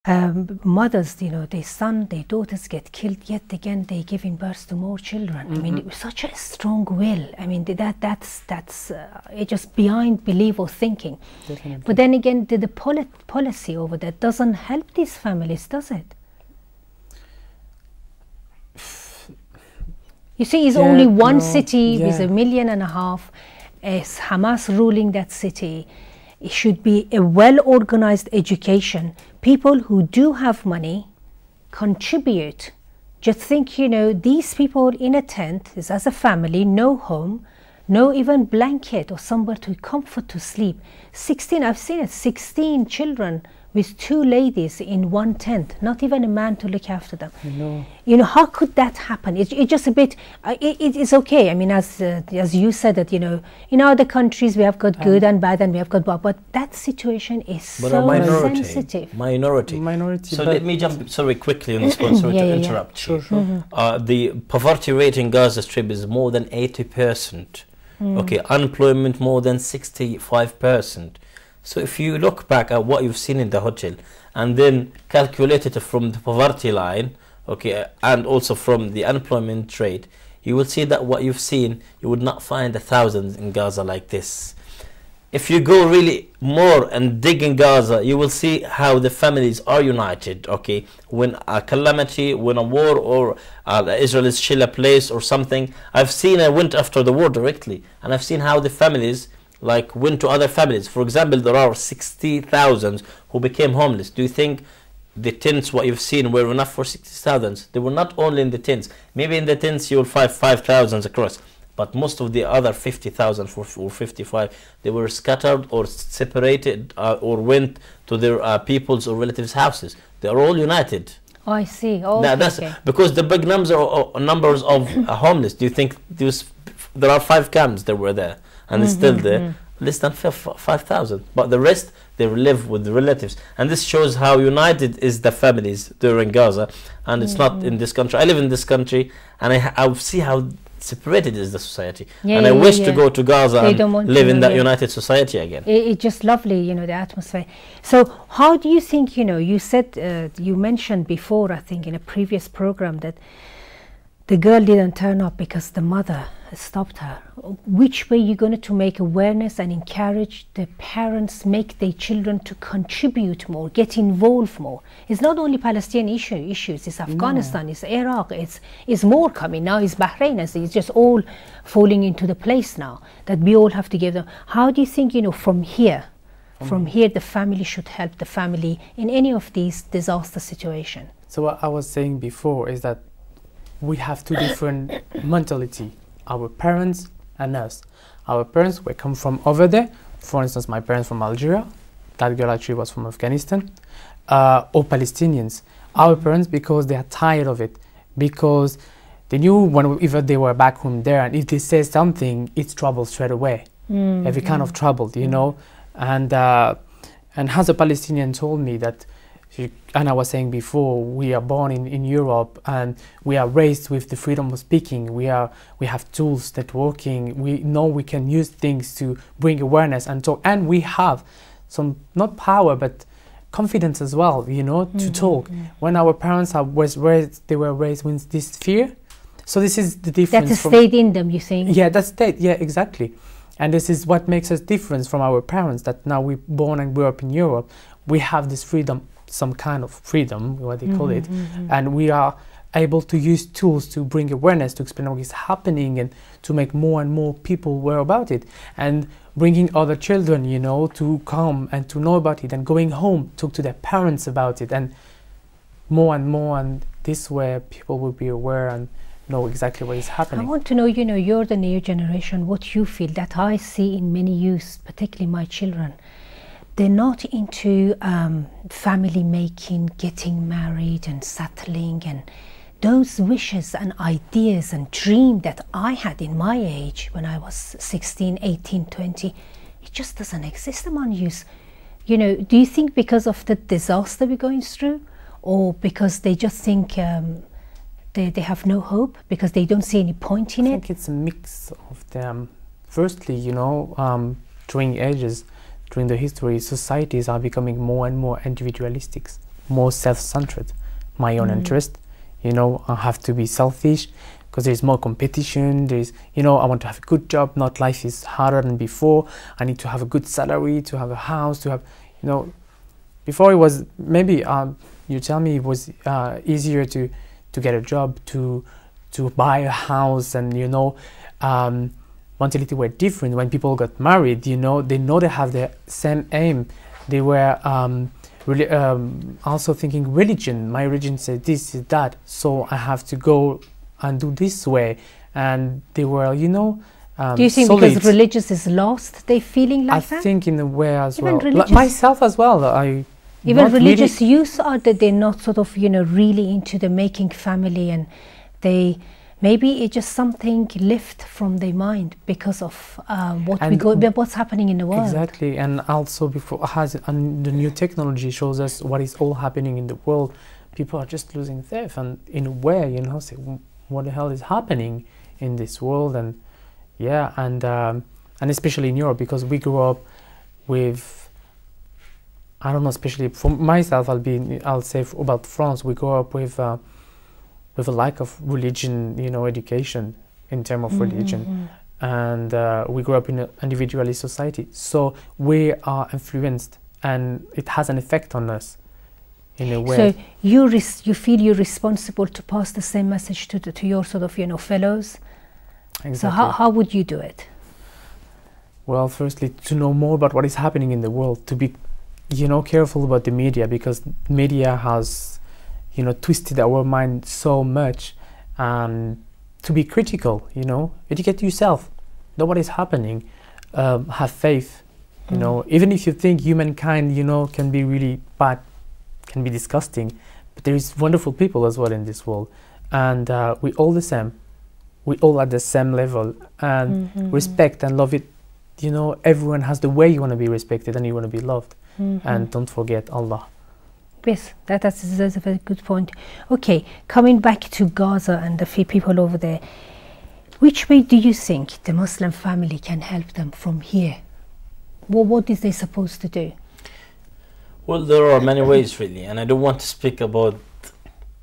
mothers, their daughters get killed, yet again they're giving birth to more children. I mean, it was such a strong will. I mean, that's it's just beyond belief or thinking. Definitely. But then again, the policy over there doesn't help these families, does it? You see, it's only one city with 1.5 million. Is Hamas ruling that city? It should be a well-organized education. People who do have money contribute. Just think, these people in a tent is as a family, no home, no even blanket or somewhere to comfort to sleep. 16, I've seen it, 16 children with 2 ladies in one tent, not even a man to look after them. How could that happen? It's just a bit, it is okay. I mean, as you said that, in other countries we have got good and bad and we have got bad, but that situation is so sensitive. Minority. So let me jump, quickly on this one, sorry to interrupt. Sure. The poverty rate in Gaza Strip is more than 80%. Okay, unemployment more than 65%. So if you look back at what you've seen in the hotel and then calculate it from the poverty line, okay, and also from the unemployment rate, you will see that what you've seen, you would not find the thousands in Gaza like this. If you go really more and dig in Gaza, you will see how the families are united, okay? When a calamity, when a war or Israel is shell a place or something, I went after the war directly, and I've seen how the families went to other families. For example, there are 60,000 who became homeless. Do you think the tents, what you've seen, were enough for 60,000? They were not only in the tents. Maybe in the tents you'll find 5,000 across, but most of the other 50,000 or 55, they were scattered or separated or went to their people's or relatives' houses. They are all united. Oh, I see. Oh, that's because the big numbers of homeless. Do you think there are 5 camps that were there? And it's still there, less than 5,000. But the rest, they live with the relatives. And this shows how united is the families during Gaza. And it's not in this country. I live in this country, and I see how separated is the society. And I wish to go to Gaza and live in that united society again. It's just lovely, the atmosphere. So how do you think, you said, you mentioned before, I think, in a previous program that the girl didn't turn up because the mother stopped her. Which way are you going to make awareness and encourage the parents, make their children to contribute more, get involved more? It's not only Palestinian issues, it's Afghanistan, it's Iraq, it's more coming now, it's Bahrain, it's just all falling into the place now that we all have to give them. How do you think, from here the family should help the family in any of these disaster situations? So what I was saying before is that we have 2 different mentality, our parents and us. Our parents, we come from over there. For instance, my parents from Algeria. That girl actually was from Afghanistan. Or Palestinians. Our parents, because they are tired of it. Because they knew whenever they were back home there, and if they say something, it's trouble straight away. Every kind of trouble, And as a Palestinian told me that, and I was saying before, we are born in Europe and we are raised with the freedom of speaking. We have tools, networking. We know we can use things to bring awareness and talk. And we have some, not power, but confidence as well, to talk. When our parents they were raised with this fear. So this is the difference. That stayed in them, you think? Yeah, that stayed. Yeah, exactly. And this is what makes us different from our parents, that now we're born and grew up in Europe. We have this freedom, some kind of freedom, what they call it, and we are able to use tools to bring awareness, to explain what is happening, and to make more and more people aware about it, and bringing other children, to come and to know about it, and going home, talk to their parents about it, and more, and this way people will be aware and know exactly what is happening. I want to know, you're the new generation, what you feel that I see in many youths, particularly my children. They're not into family making, getting married and settling, and those wishes and ideas and dreams that I had in my age when I was 16, 18, 20, it just doesn't exist among youth. Do you think because of the disaster we're going through, or because they just think they have no hope, because they don't see any point in it? I think it's a mix of them. Firstly, during ages, during the history, societies are becoming more and more individualistic, more self-centered, my own interest. You know, I have to be selfish because there's more competition. There's, you know, I want to have a good job. Not life is harder than before. I need to have a good salary, to have a house, to have, you know, before it was maybe you tell me it was easier to get a job, to buy a house, and you know, mentality were different. When people got married, you know they have the same aim. They were really also thinking religion. My religion said this is that, so I have to go and do this way. And they were, you know, do you think solid. because religious is lost, they feeling like that? I think in a way as Even well. Like myself as well. Even religious youth are that they're not sort of, you know, really into the making family, and they maybe it's just something lift from their mind because of what's happening in the world. Exactly, and also the new technology shows us what is all happening in the world. People are just losing faith, and in a way, you know, say, what the hell is happening in this world? And yeah, and especially in Europe, because we grew up with, I don't know, especially for myself, I'll say about France, we grew up with a lack of religion, you know, education in terms of religion, and we grew up in an individualist society, so we are influenced, and it has an effect on us in a way. So you feel you're responsible to pass the same message to your sort of, you know, fellows. Exactly. So how would you do it? Well, firstly, to know more about what is happening in the world, to be, you know, careful about the media, because media has, you know, twisted our mind so much, and to be critical, you know, educate yourself, know what is happening, have faith, you know, even if you think humankind, you know, can be really bad, can be disgusting, but there is wonderful people as well in this world, and we all the same, we all at the same level, and respect and love it, you know, everyone has the way you want to be respected and you want to be loved. And don't forget Allah. Yes, that's a very good point. Okay, coming back to Gaza and the people over there, which way do you think the Muslim family can help them from here? What is they supposed to do? Well, there are many ways really, and I don't want to speak about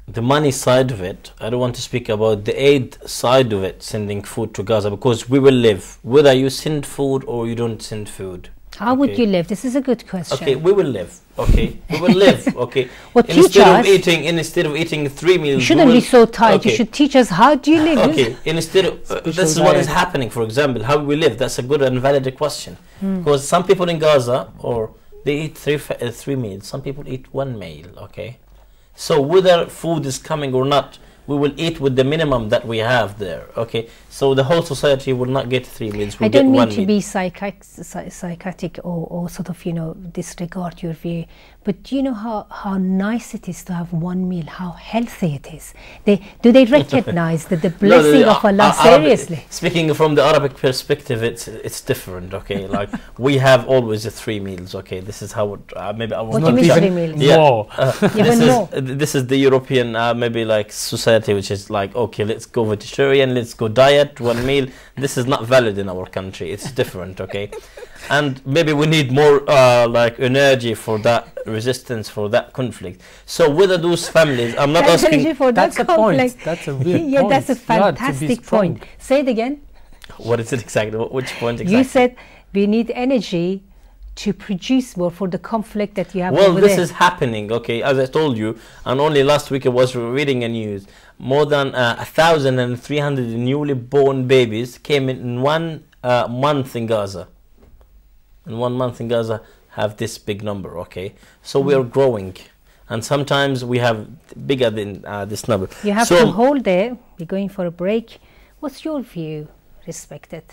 the money side of it. I don't want to speak about the aid side of it, sending food to Gaza, because we will live whether you send food or you don't send food. How would you live? This is a good question. Okay, we will live. Okay, we will live. Okay, well, instead of eating 3 meals, you shouldn't be so tight. Okay. You should teach us how do you live. Okay, instead of this is what is happening. For example, how we live. That's a good and valid question, because some people in Gaza, or they eat three meals. Some people eat 1 meal. Okay, so whether food is coming or not, we will eat with the minimum that we have there. Okay, so the whole society will not get 3 meals. I don't mean to be psychotic or sort of, you know, disregard your view, but do you know how nice it is to have 1 meal, how healthy it is? Do they recognize that the blessing of Allah seriously? Speaking from the Arabic perspective, it's different. Okay, like we have always 3 meals. Okay, this is how maybe I was not. What do you mean 3 meals? Yeah, this is the European maybe like society, which is like, okay, let's go vegetarian, let's go diet, 1 meal. This is not valid in our country. It's different. Okay, and maybe we need more like energy for that resistance, for that conflict. So whether those families, I'm not asking for that's that a conflict. Point. That's a real yeah, point. That's a fantastic point. Say it again. What is it exactly? Which point exactly? You said we need energy to produce more for the conflict that you have. Well, over this there. is happening, okay, as I told you, and only last week I was reading a news. More than 1,300 newly born babies came in 1 month in Gaza. In 1 month in Gaza have this big number, okay? So we are growing, and sometimes we have bigger than this number. You have to hold there. We're going for a break. What's your view, respected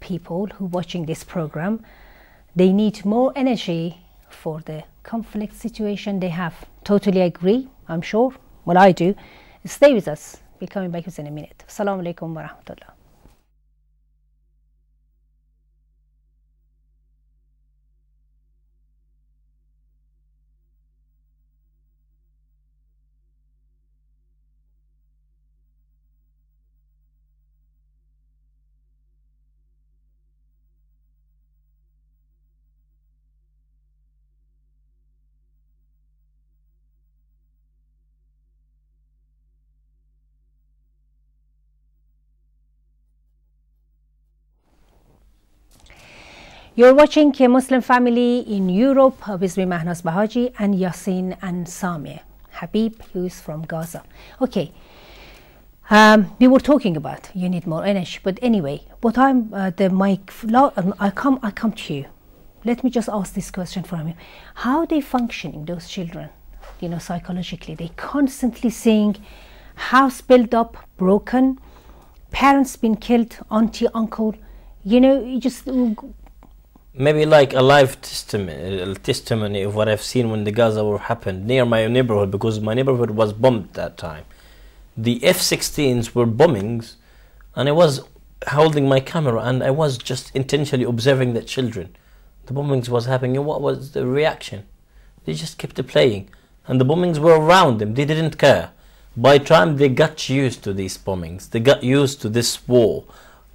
people who are watching this program? They need more energy for the conflict situation they have. Totally agree, I'm sure. Well, I do. Stay with us. We're coming back within a minute. Assalamu alaikum wa rahmatullah. You're watching a Muslim family in Europe with me, Mahnaz Bahaji, and Yasin and Samir. Habib, who's from Gaza. Okay, we were talking about you need more energy, but anyway, what I come to you. Let me just ask this question from you: how are they functioning, those children? You know, psychologically, they constantly seeing house built up, broken, parents been killed, auntie, uncle. You know, you just. Maybe like a live testimony of what I've seen when the Gaza war happened near my neighborhood, because my neighborhood was bombed that time. The F-16s were bombings, and I was holding my camera and I was just intentionally observing the children. The bombings was happening, and what was the reaction? They just kept playing, and the bombings were around them. They didn't care. By the time they got used to these bombings, they got used to this war.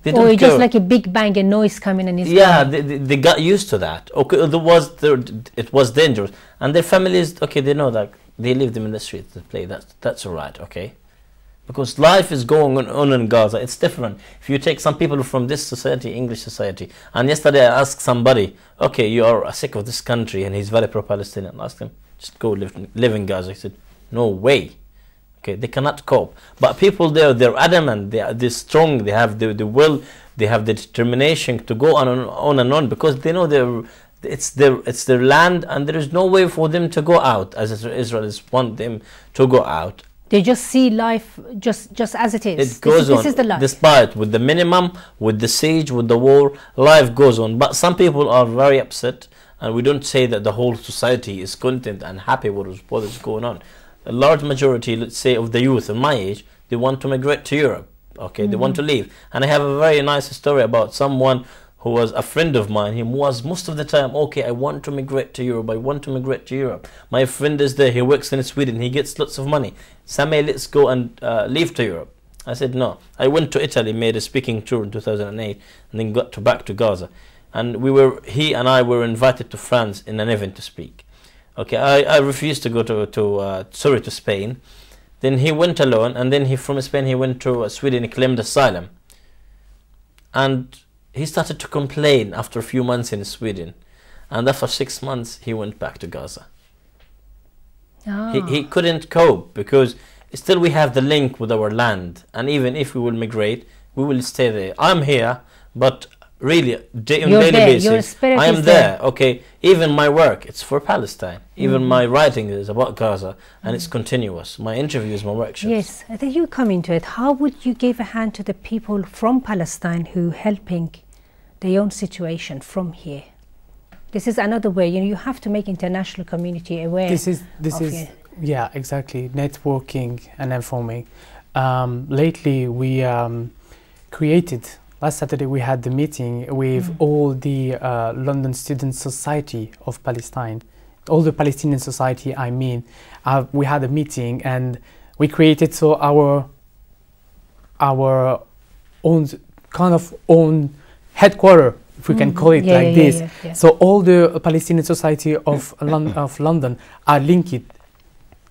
Or it's just like a big bang and noise coming and it's they got used to that. Okay, it was dangerous, and their families, okay, they know that they leave them in the street to play. That's all right, okay, because life is going on in Gaza. It's different. If you take some people from this society, English society, and yesterday I asked somebody, okay, you are sick of this country, and he's very pro-Palestinian. I asked him, just go live in Gaza. He said, no way. Okay, they cannot cope. But people there, they're adamant, they're strong, they have the will, they have the determination to go on and on, because they know it's their land, and there is no way for them to go out, as Israelis want them to go out. They just see life just as it is. It goes on. This is the life. Despite with the minimum, with the siege, with the war, life goes on. But some people are very upset, and we don't say that the whole society is content and happy with what is going on. A large majority, let's say, of the youth of my age, they want to migrate to Europe. Okay, they want to leave. And I have a very nice story about someone who was a friend of mine. He was most of the time, okay, I want to migrate to Europe. I want to migrate to Europe. My friend is there. He works in Sweden. He gets lots of money. Sameh, let's go and leave to Europe. I said no. I went to Italy, made a speaking tour in 2008, and then got back to Gaza. And he and I were invited to France in an event to speak. Okay, I refused to go to Spain. Then he went alone, and then from Spain he went to Sweden. He claimed asylum, and he started to complain after a few months in Sweden, and after 6 months he went back to Gaza. He couldn't cope, because still we have the link with our land, and even if we will migrate, we will stay there. I'm here, but really, on daily basis, I am there. Okay, even my work, it's for Palestine. Even my writing is about Gaza, and it's continuous. My interviews, my workshops. Yes, I think you come into it. How would you give a hand to the people from Palestine who helping their own situation from here? This is another way. You know, you have to make international community aware. This is yeah, exactly, networking and informing. Lately, we created. Last Saturday we had the meeting with all the London Student Society of Palestine, all the Palestinian society, I mean. We had a meeting, and we created our own kind of own headquarter, if we can call it this. Yeah. So all the Palestinian society of London are linked.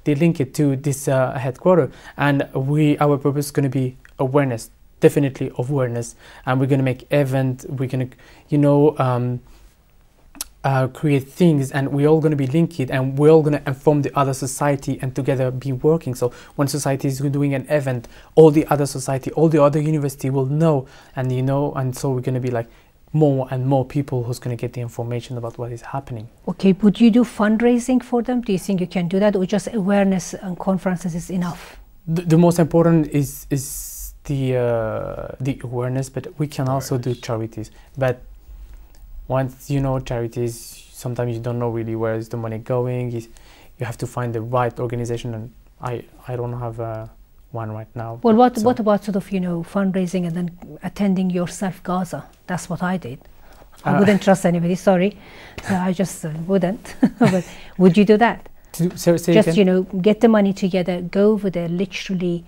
They link it to this headquarter, and our purpose is going to be awareness. Definitely awareness, and we're going to make event. We're going to, you know, create things, and we're all going to be linked, and we're all going to inform the other society, and together be working. So one society is doing an event, all the other society, all the other university will know, and you know, and so we're going to be like more and more people who's going to get the information about what is happening. Okay, would you do fundraising for them? Do you think you can do that, or just awareness and conferences is enough? The most important is the awareness, but we can also do charities. But once you know charities, sometimes you don't know really where is the money going. You have to find the right organization, and I don't have one right now. Well, what about sort of, you know, fundraising and then attending yourself Gaza? That's what I did. I wouldn't trust anybody, sorry. So I just wouldn't. But would you do that? Just again? You know, get the money together, go over there, literally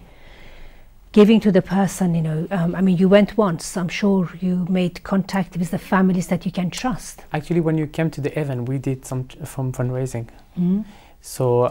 giving to the person, you know. I mean, you went once. I'm sure you made contact with the families that you can trust. Actually, when you came to the event, we did some fundraising. So